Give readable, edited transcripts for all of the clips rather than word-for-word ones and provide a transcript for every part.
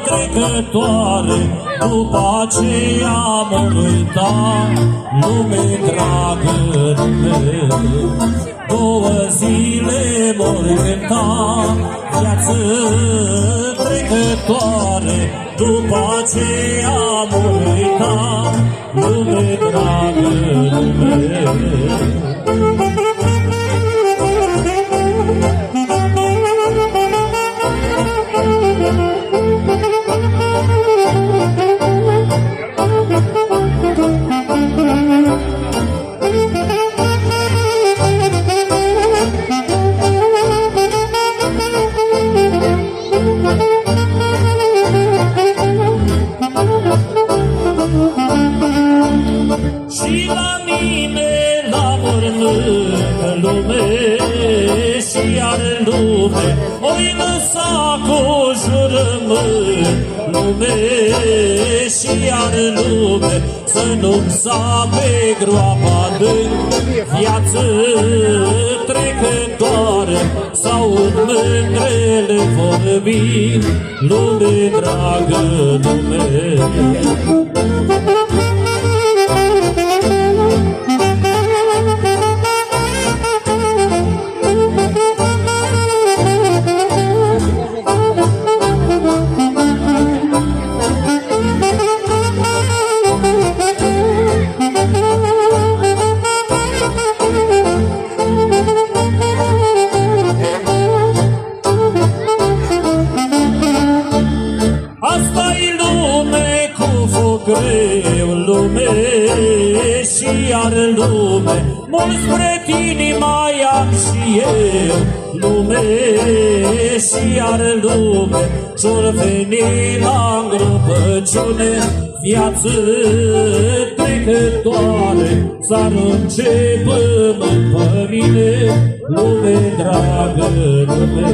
trecătoare, după aceea mă uita, lume dragă lume. 2 zile mă cânta, viață trecătoare, după aceea mă uita, lume dragă lume. Și la mine la mormânt lume, și iar în lume o-i lăsa cu jurământ lume, și iar în lume să nu-mi sape groapa adânc. Viață trecătoare s-aud mândrele vorbi, lume dragă lume. Asta-i lume cu foc greu lume, și iar în lume mult spre tine mai am și eu lume, și iar în lume și-or veni la îngropăciune. Viață trecătoare s-arunce pământ pe mine, lume dragă lume.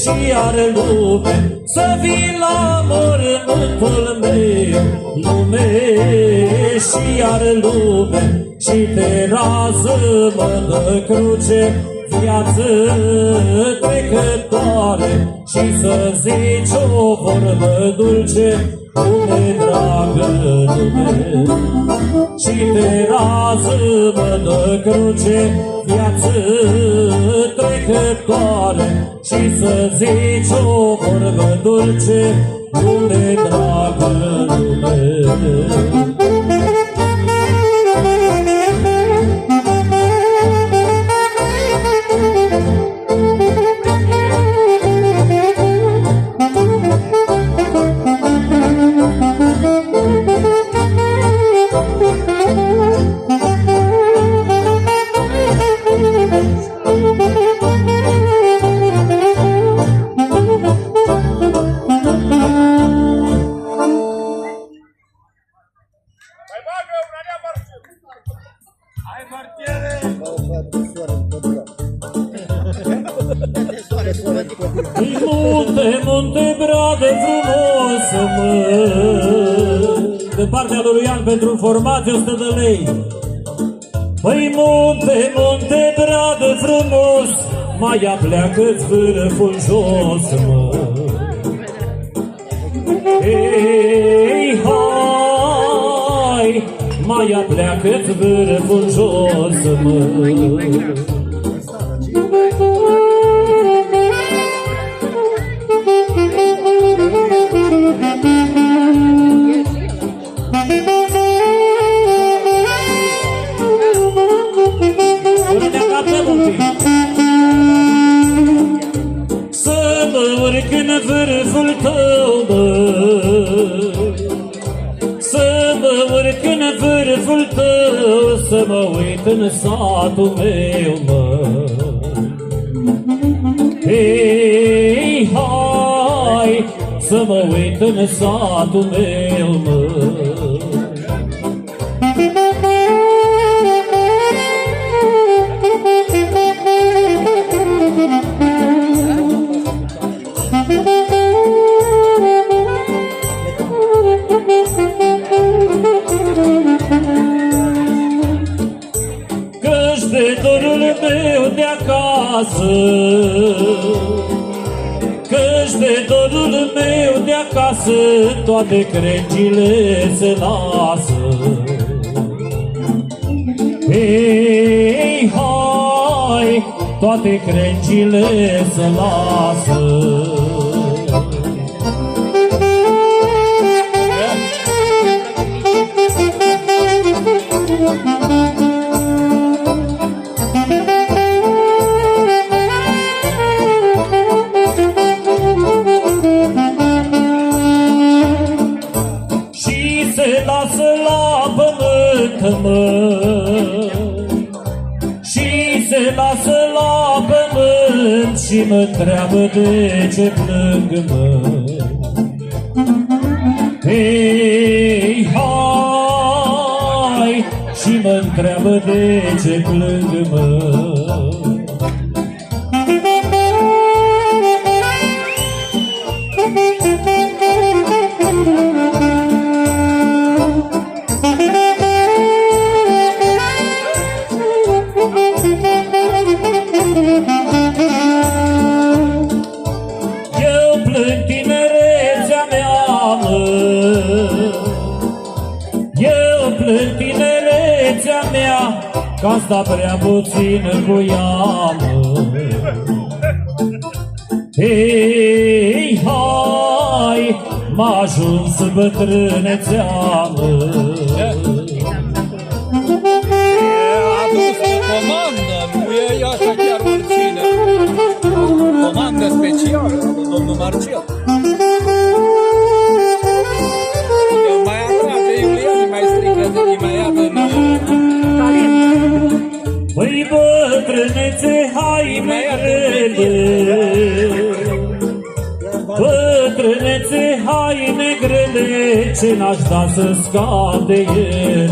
Și iar lume să vii la mormântul meu lume, și iar lume și pe rază mă dă cruce. Viață trecătoare și să zici o vorbă dulce, lume dragă lume. Și pe rază mă dă cruce, viață trecătoare și să zici o vorbă dulce, lume dragă lume. Munte, munte, brade frumos, mă. De partea lui Ian pentru formație 100 de lei. Păi munte, munte, brade frumos, mai apleacă-ți vârful jos, mă. Ei, hai, mai apleacă-ți vârful jos, mă. Să mă urc în vârful tău, mă. Să mă urc în vârful tău, să mă uit în satul meu, mă. Hei, hai să mă uit în satul meu, măi. Că-și de dorul meu de acasă, că-și de dorul meu de acasă, toate crengile se lasă. Hei, hai, toate crengile se lasă. Se lasă la pământ, mă, și se lasă la pământ și mă întreabă de ce plâng, mă. Hei, hai, și mă întreabă de ce plâng, mă. Eu plâng tinerețea mea, mă, eu plâng tinerețea mea, că-am stat prea puțin cu ea, mă. Hei, hai, m-a ajuns bătrânețea, mă. A adus o comandă, nu e așa chiar oricine. Comandă specială, domnul Marcel. Eu mai atrage Iulian, mai strică, îi mai ia din Băi bătrânețe, hai negrele, bătrânețe, hai negrele, ce n-aș da să scap de ele.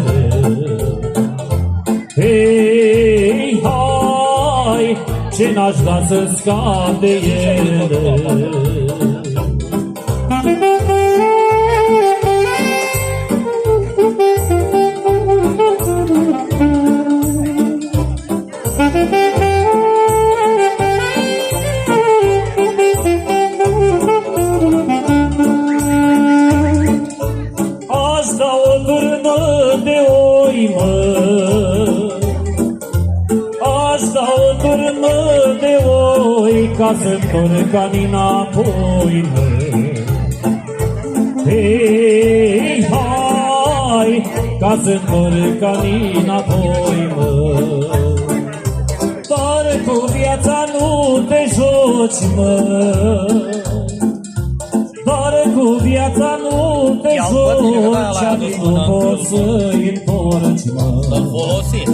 Hei, hai, ce n-aș da să scap de ele. Aș da o turnă de oi, mă, aș da o turnă de oi, ca să-mi ca-ni înapoi, mă. Hei, hai, ca să-mi ca-ni înapoi, mă. Dar cu viața nu te joci, mă, dar cu viața nu te joci, ani nu poți să-i întorci, mă. să-l folosim.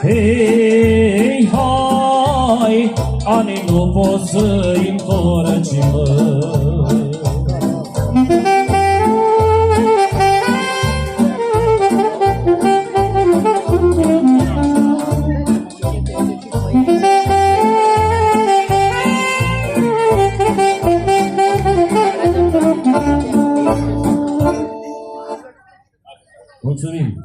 Hei, hai, ani nu poți să-i întorci, mă. Mulțumim!